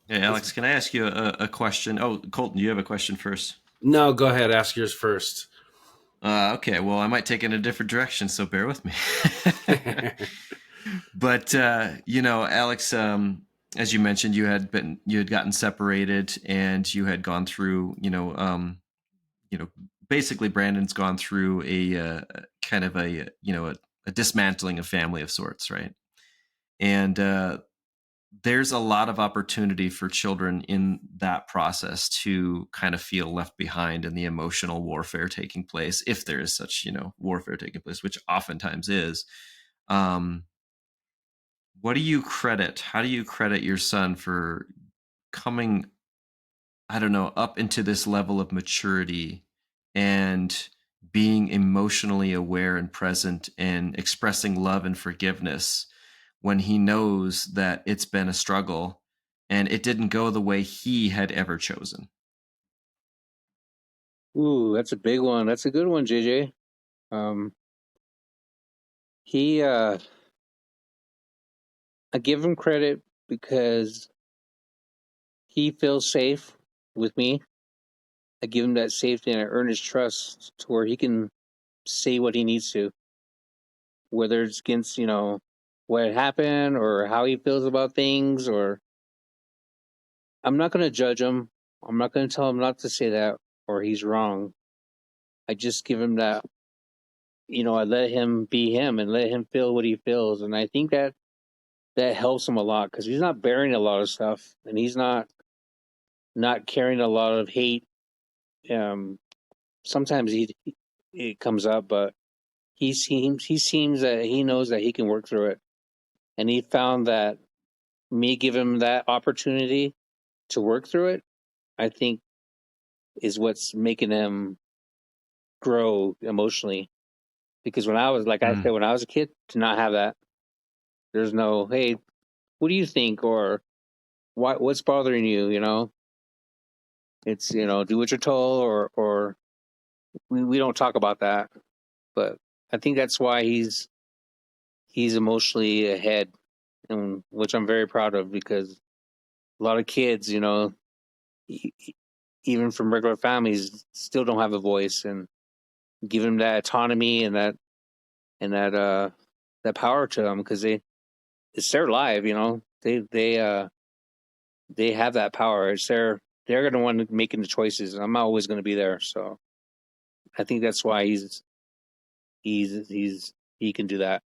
Hey, Alex, can I ask you a question? Oh, Colton, you have a question first. No, go ahead. Ask yours first. Okay, well, I might take it in a different direction, so bear with me. But Alex, as you mentioned, you had gotten separated, and you had gone through, basically Brandon's gone through a kind of a dismantling of family of sorts, right? And there's a lot of opportunity for children in that process to kind of feel left behind in the emotional warfare taking place, if there is such, warfare taking place, which oftentimes is. What do you credit? How do you credit your son for coming, I don't know, up into this level of maturity and being emotionally aware and present and expressing love and forgiveness when he knows that it's been a struggle and it didn't go the way he had ever chosen? Ooh, that's a big one. That's a good one, JJ. He I give him credit because he feels safe with me. I give him that safety, and I earn his trust to where he can say what he needs to, whether it's against, what happened or how he feels about things. Or I'm not going to judge him. I'm not going to tell him not to say that or he's wrong. I just give him that, I let him be him and let him feel what he feels. And I think that helps him a lot, because he's not bearing a lot of stuff, and he's not carrying a lot of hate. Sometimes it comes up, but he seems that he knows that he can work through it, and he found that me give him that opportunity to work through it, I think, is what's making him grow emotionally. Because when I was, like I said, when I was a kid, to not have that, there's no, hey, what do you think, or what's bothering you? It's, do what you're told, or we don't talk about that. But I think that's why he's emotionally ahead, and which I'm very proud of, because a lot of kids, even from regular families, still don't have a voice, and give them that autonomy and that power to them, because it's their life, they have that power. They're going to want to making the choices, and I'm always going to be there. So I think that's why he can do that.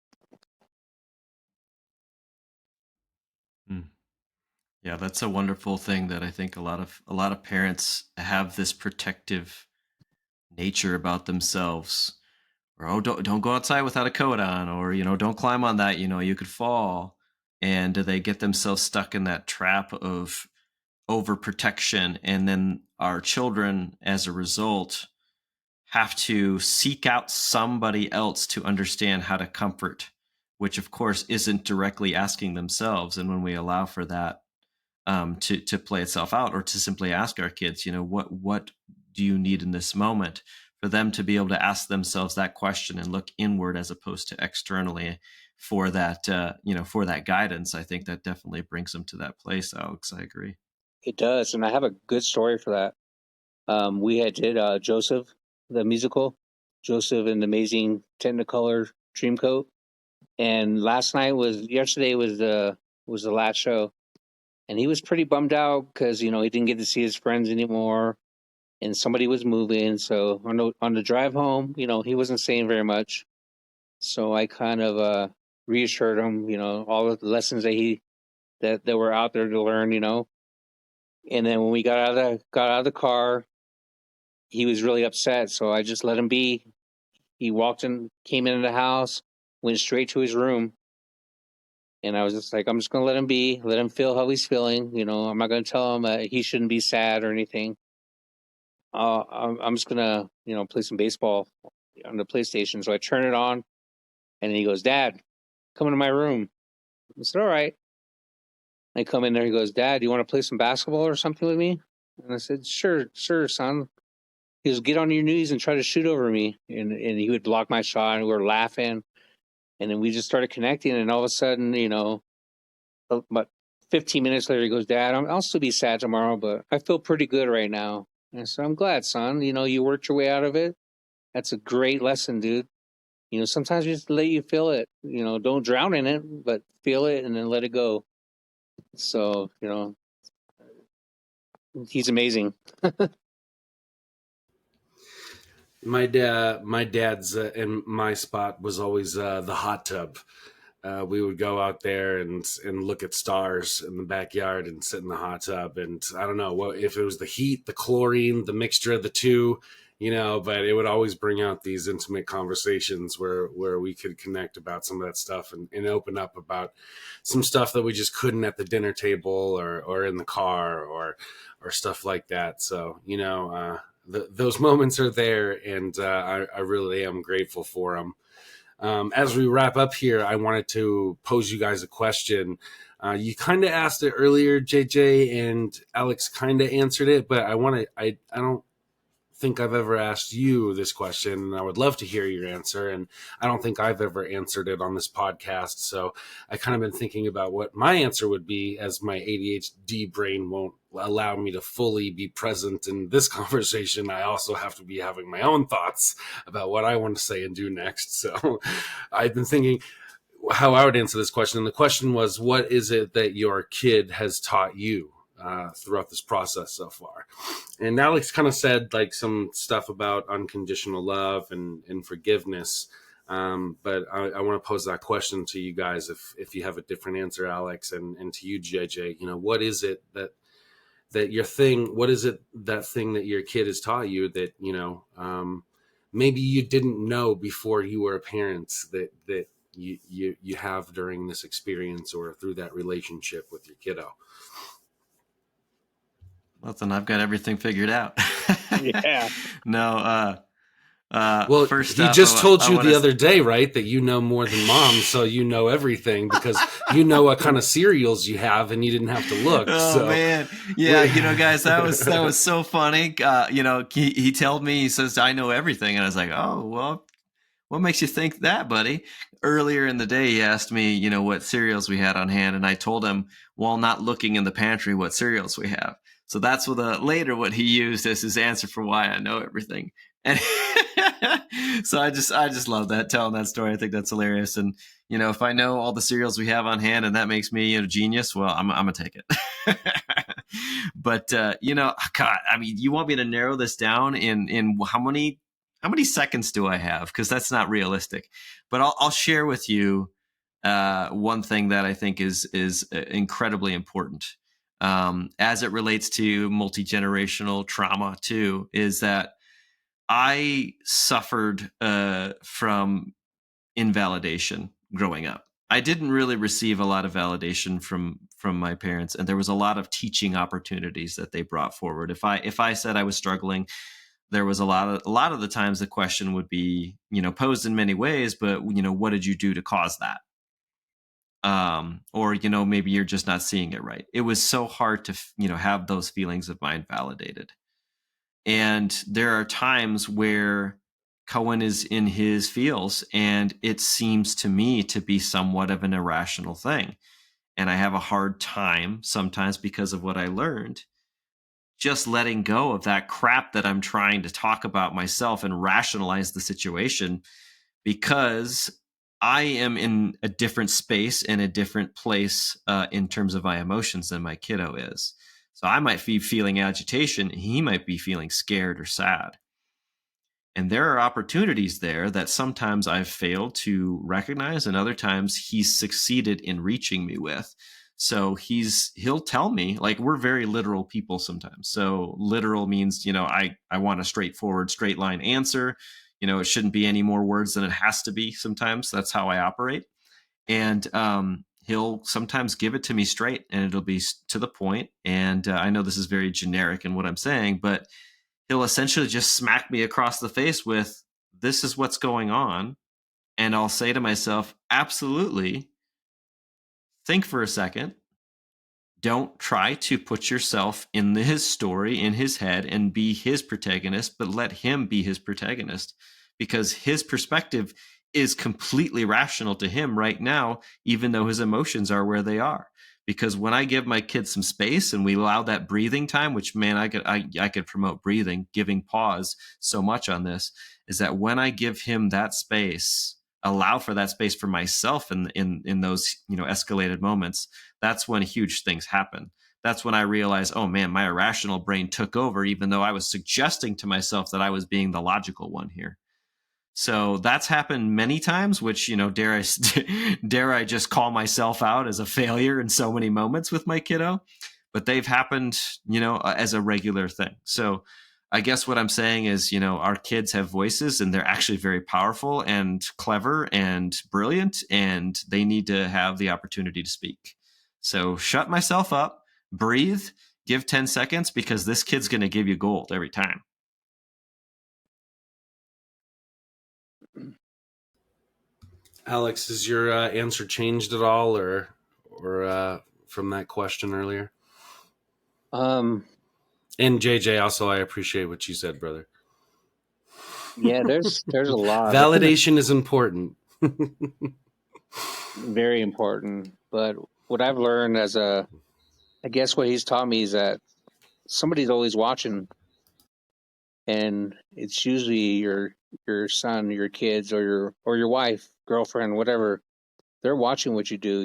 Yeah, that's a wonderful thing, that I think a lot of parents have this protective nature about themselves. Or, oh, don't go outside without a coat on, or don't climb on that, you could fall. And they get themselves stuck in that trap of overprotection, and then our children, as a result, have to seek out somebody else to understand how to comfort, which of course isn't directly asking themselves. And when we allow for that to play itself out, or to simply ask our kids, what do you need in this moment, for them to be able to ask themselves that question and look inward as opposed to externally for that, for that guidance, I think that definitely brings them to that place. Alex, I agree. It does, and I have a good story for that. We had did Joseph, the musical, Joseph and the Amazing Technicolor Dreamcoat, and yesterday was the last show, and he was pretty bummed out because he didn't get to see his friends anymore, and somebody was moving. So on the drive home, he wasn't saying very much. So I kind of reassured him, all of the lessons that were out there to learn, And then when we got out of the car, he was really upset. So I just let him be. He came into the house, went straight to his room, and I was just like, I'm just gonna let him be, let him feel how he's feeling. I'm not gonna tell him that he shouldn't be sad or anything. I'm just gonna, play some baseball on the PlayStation. So I turn it on, and he goes, "Dad, come into my room." I said, "All right." I come in there. He goes, "Dad, do you want to play some basketball or something with me?" And I said, "Sure, son." He goes, "Get on your knees and try to shoot over me." And he would block my shot, and we were laughing. And then we just started connecting. And all of a sudden, about 15 minutes later, he goes, "Dad, I'll still be sad tomorrow, but I feel pretty good right now." And I said, "I'm glad, son. You worked your way out of it. That's a great lesson, dude. Sometimes you just let you feel it. Don't drown in it, but feel it and then let it go." So, he's amazing. My dad's in my spot was always the hot tub. We would go out there and look at stars in the backyard and sit in the hot tub. And I don't know what if it was the heat, the chlorine, the mixture of the two, but it would always bring out these intimate conversations where we could connect about some of that stuff and open up about some stuff that we just couldn't at the dinner table or in the car or stuff like that. So, those moments are there, and I really am grateful for them. As we wrap up here, I wanted to pose you guys a question. You kind of asked it earlier, JJ, and Alex kind of answered it, but I don't think I've ever asked you this question, and I would love to hear your answer. And I don't think I've ever answered it on this podcast. So I kind of been thinking about what my answer would be, as my ADHD brain won't allow me to fully be present in this conversation. I also have to be having my own thoughts about what I want to say and do next. So I've been thinking how I would answer this question. And the question was, what is it that your kid has taught you throughout this process so far? And Alex kind of said like some stuff about unconditional love and forgiveness. But I want to pose that question to you guys if you have a different answer, Alex, and to you, JJ. What is it what is it that thing that your kid has taught you that maybe you didn't know before you were a parent that you have during this experience or through that relationship with your kiddo? Well, then I've got everything figured out. Yeah. No, Well, first he off, just told I you want the to. other day, right, that you know more than mom, so you know everything because you know what kind of cereals you have, and you didn't have to look. Oh So, man, yeah, guys, that was so funny. He told me, he says, "I know everything," and I was like, "Oh well, what makes you think that, buddy?" Earlier in the day, he asked me, what cereals we had on hand, and I told him, while not looking in the pantry, what cereals we have. So that's later what he used as his answer for why I know everything. And so I just love that, telling that story. I think that's hilarious. And if I know all the cereals we have on hand and that makes me a genius, well, I'm gonna take it. But God, I mean, you want me to narrow this down in how many seconds do I have? Because that's not realistic. But I'll share with you one thing that I think is incredibly important as it relates to multi-generational trauma too. Is that I suffered from invalidation growing up. I didn't really receive a lot of validation from my parents, and there was a lot of teaching opportunities that they brought forward. If I said I was struggling, there was a lot of the times the question would be, posed in many ways, but what did you do to cause that? Or maybe you're just not seeing it right. It was so hard to have those feelings of mine validated. And there are times where Cohen is in his feels, and it seems to me to be somewhat of an irrational thing. And I have a hard time sometimes because of what I learned just letting go of that crap that I'm trying to talk about myself and rationalize the situation, because I am in a different space and a different place in terms of my emotions than my kiddo is. So I might be feeling agitation, and he might be feeling scared or sad. And there are opportunities there that sometimes I've failed to recognize, and other times he's succeeded in reaching me with. So he'll tell me, like, we're very literal people sometimes. So literal means, I want a straightforward, straight line answer. It shouldn't be any more words than it has to be sometimes. That's how I operate. And he'll sometimes give it to me straight, and it'll be to the point. And I know this is very generic in what I'm saying, but he'll essentially just smack me across the face with, this is what's going on. And I'll say to myself, absolutely. Think for a second. Don't try to put yourself in his story, in his head, and be his protagonist, but let him be his protagonist, because his perspective is completely rational to him right now, even though his emotions are where they are. Because when I give my kids some space and we allow that breathing time, which, man, I could promote breathing, giving pause so much on this, is that when I give him that space, allow for that space for myself in those escalated moments, that's when huge things happen. That's when I realize, oh man, my irrational brain took over, even though I was suggesting to myself that I was being the logical one here. So that's happened many times, which, dare I just call myself out as a failure in so many moments with my kiddo, but they've happened, as a regular thing. So I guess what I'm saying is, our kids have voices, and they're actually very powerful and clever and brilliant, and they need to have the opportunity to speak. So shut myself up, breathe, give 10 seconds, because this kid's going to give you gold every time. Alex, has your answer changed at all, or from that question earlier? And JJ, also, I appreciate what you said, brother. Yeah, there's a lot. Validation is important. Very important. But what I've learned I guess what he's taught me is that somebody's always watching, and it's usually your son, your kids, or your wife, girlfriend, whatever. They're watching what you do.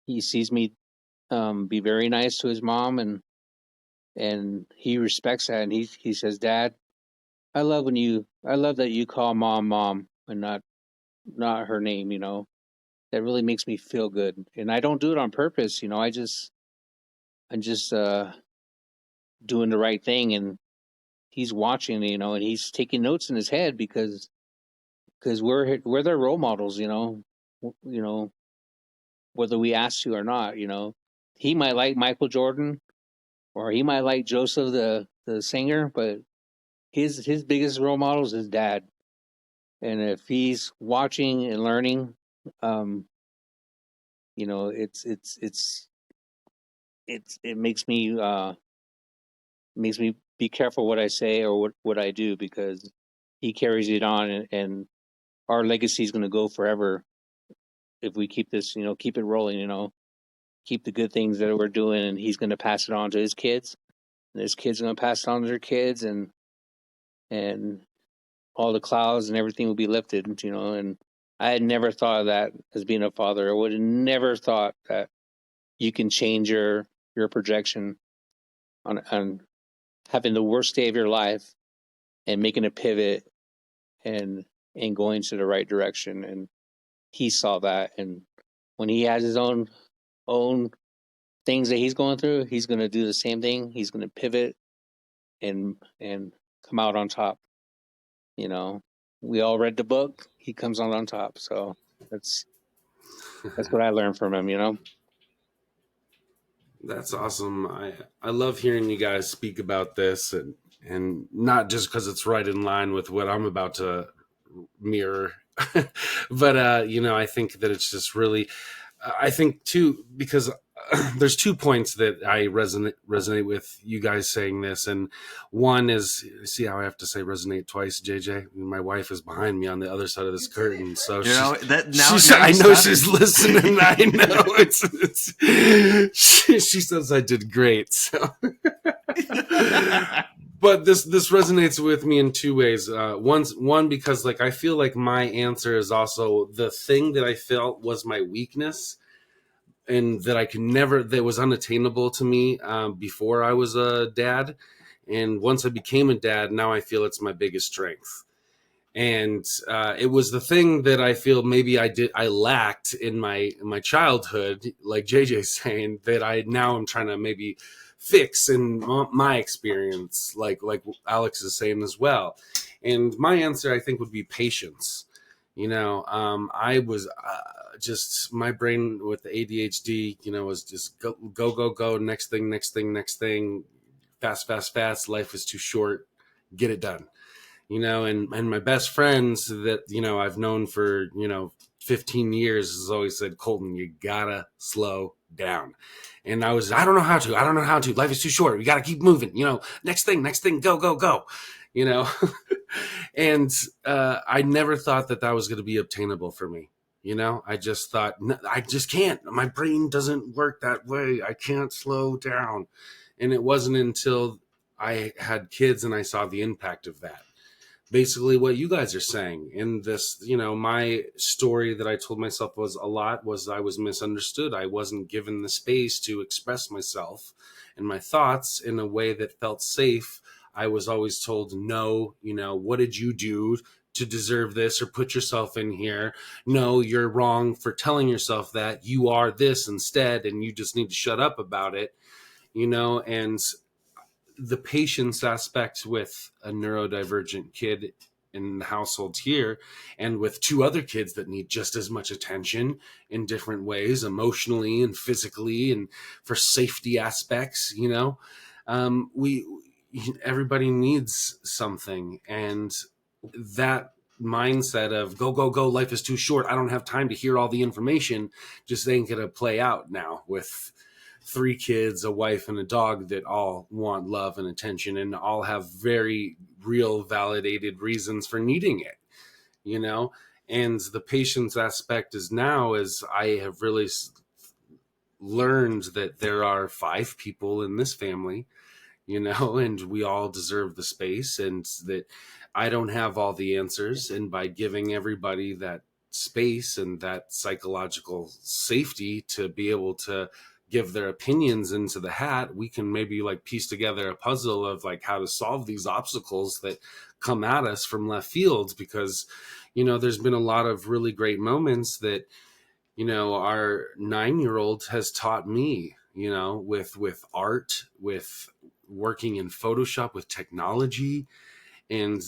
He sees me be very nice to his mom, and he respects that, and he says, "Dad, I love that you call mom and not her name. That really makes me feel good, and I don't do it on purpose. I'm just doing the right thing, and he's watching, and he's taking notes in his head because we're their role models. Whether we ask to or not. He might like Michael Jordan, or he might like Joseph the singer, but his biggest role model is his dad. And if he's watching and learning, um, it makes me be careful what I say or what I do, because he carries it on, and our legacy is going to go forever if we keep this, keep it rolling, keep the good things that we're doing, and he's going to pass it on to his kids, and his kids are going to pass it on to their kids, and all the clouds and everything will be lifted, and I had never thought of that as being a father. I would have never thought that you can change your projection on having the worst day of your life and making a pivot and going to the right direction. And he saw that, and when he has his own things that he's going through, he's going to do the same thing. He's going to pivot and come out on top. We all read the book. He comes out on top. So that's what I learned from him. That's awesome. I love hearing you guys speak about this, and not just because it's right in line with what I'm about to mirror, but I think that it's just really, I think too, because there's 2 points that I resonate with you guys saying this, and one is, see how I have to say resonate twice, JJ. My wife is behind me on the other side of this curtain, so I know she's listening. I know she says I did great. So, but this resonates with me in 2 ways. One because like I feel like my answer is also the thing that I felt was my weakness, and that I could never, that was unattainable to me before I was a dad. And once I became a dad, now I feel it's my biggest strength. And it was the thing that I feel maybe I lacked in my childhood, like JJ's saying, that I now am trying to maybe fix in my experience, like Alex is saying as well. And my answer, I think, would be patience. I was just, my brain with the ADHD, was just go, next thing, fast. Life is too short. Get it done. And my best friends that, I've known for, 15 years has always said, Colton, you gotta slow down. And I don't know how to. Life is too short. We gotta keep moving. Next thing, go. And I never thought that was going to be obtainable for me. I just thought, no, I just can't. My brain doesn't work that way. I can't slow down. And it wasn't until I had kids and I saw the impact of that. Basically what you guys are saying in this, my story that I told myself was I was misunderstood. I wasn't given the space to express myself and my thoughts in a way that felt safe. I was always told, no, what did you do to deserve this or put yourself in here? No, you're wrong for telling yourself that. You are this instead, and you just need to shut up about it, and the patience aspect with a neurodivergent kid in the household here, and with 2 other kids that need just as much attention in different ways, emotionally and physically, and for safety aspects, everybody needs something. And that mindset of go, life is too short, I don't have time to hear all the information, just ain't gonna play out now with 3 kids, a wife, and a dog that all want love and attention, and all have very real validated reasons for needing it, and the patience aspect is now, as I have really learned that there are 5 people in this family, and we all deserve the space, and that I don't have all the answers. And by giving everybody that space and that psychological safety to be able to give their opinions into the hat, we can maybe like piece together a puzzle of like how to solve these obstacles that come at us from left fields. Because, there's been a lot of really great moments that, our 9-year-old has taught me, with art, with working in Photoshop, with technology, and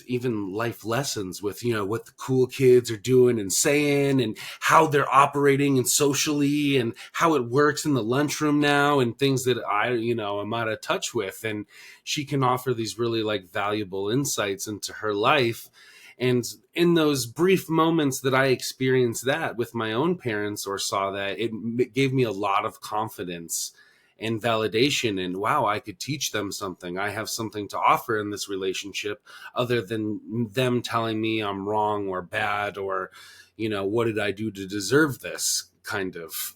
even life lessons with, what the cool kids are doing and saying, and how they're operating and socially, and how it works in the lunchroom now, and things that I'm out of touch with. And she can offer these really like valuable insights into her life. And in those brief moments that I experienced that with my own parents, or saw that, it gave me a lot of confidence and validation. And wow, I could teach them something. I have something to offer in this relationship other than them telling me I'm wrong or bad, or, what did I do to deserve this kind of,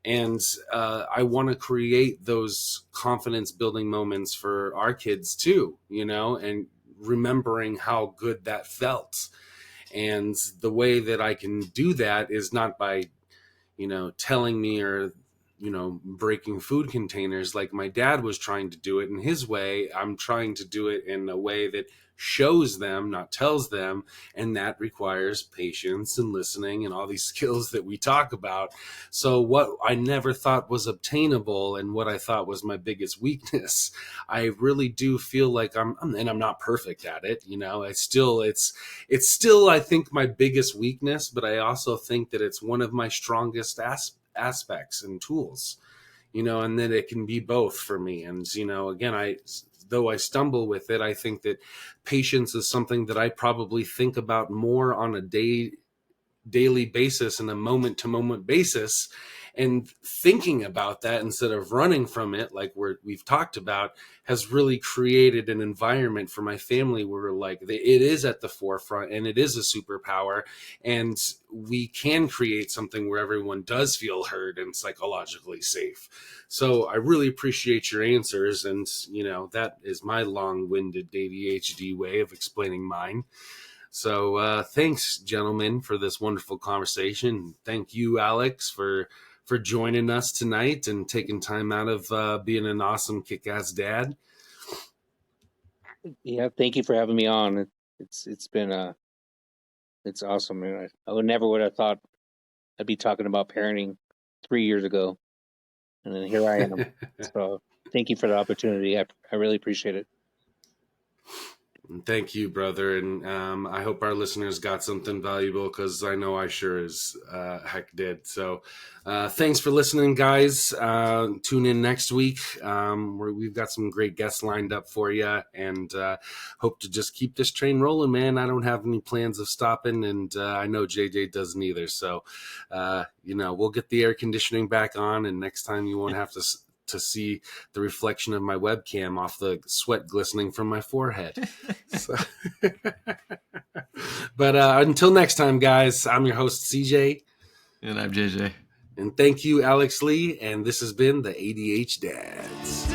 And I want to create those confidence building moments for our kids too, and remembering how good that felt. And the way that I can do that is not by, telling me, or, breaking food containers like my dad was trying to do it in his way. I'm trying to do it in a way that shows them, not tells them. And that requires patience and listening and all these skills that we talk about. So what I never thought was obtainable, and what I thought was my biggest weakness, I really do feel like I'm not perfect at it. It's still, I think, my biggest weakness, but I also think that it's one of my strongest aspects and tools, and that it can be both for me. And, again, though I stumble with it, I think that patience is something that I probably think about more on a daily basis and a moment to moment basis. And thinking about that instead of running from it, like we've talked about, has really created an environment for my family where like it is at the forefront and it is a superpower, and we can create something where everyone does feel heard and psychologically safe. So I really appreciate your answers, and that is my long-winded ADHD way of explaining mine. So thanks, gentlemen, for this wonderful conversation. Thank you, Alex, for joining us tonight and taking time out of being an awesome kick-ass dad. Yeah, thank you for having me on. It's been it's awesome. And I would have thought I'd be talking about parenting 3 years ago, and then here I am. So thank you for the opportunity. I really appreciate it. Thank you, brother. And I hope our listeners got something valuable, because I know I sure as heck did. So thanks for listening, guys. Tune in next week. We've got some great guests lined up for you, and hope to just keep this train rolling, man. I don't have any plans of stopping, and I know JJ doesn't either. So, we'll get the air conditioning back on, and next time you won't have to see the reflection of my webcam off the sweat glistening from my forehead. So, but until next time, guys, I'm your host, CJ. And I'm JJ. And thank you, Alex Lee. And this has been the ADHDads.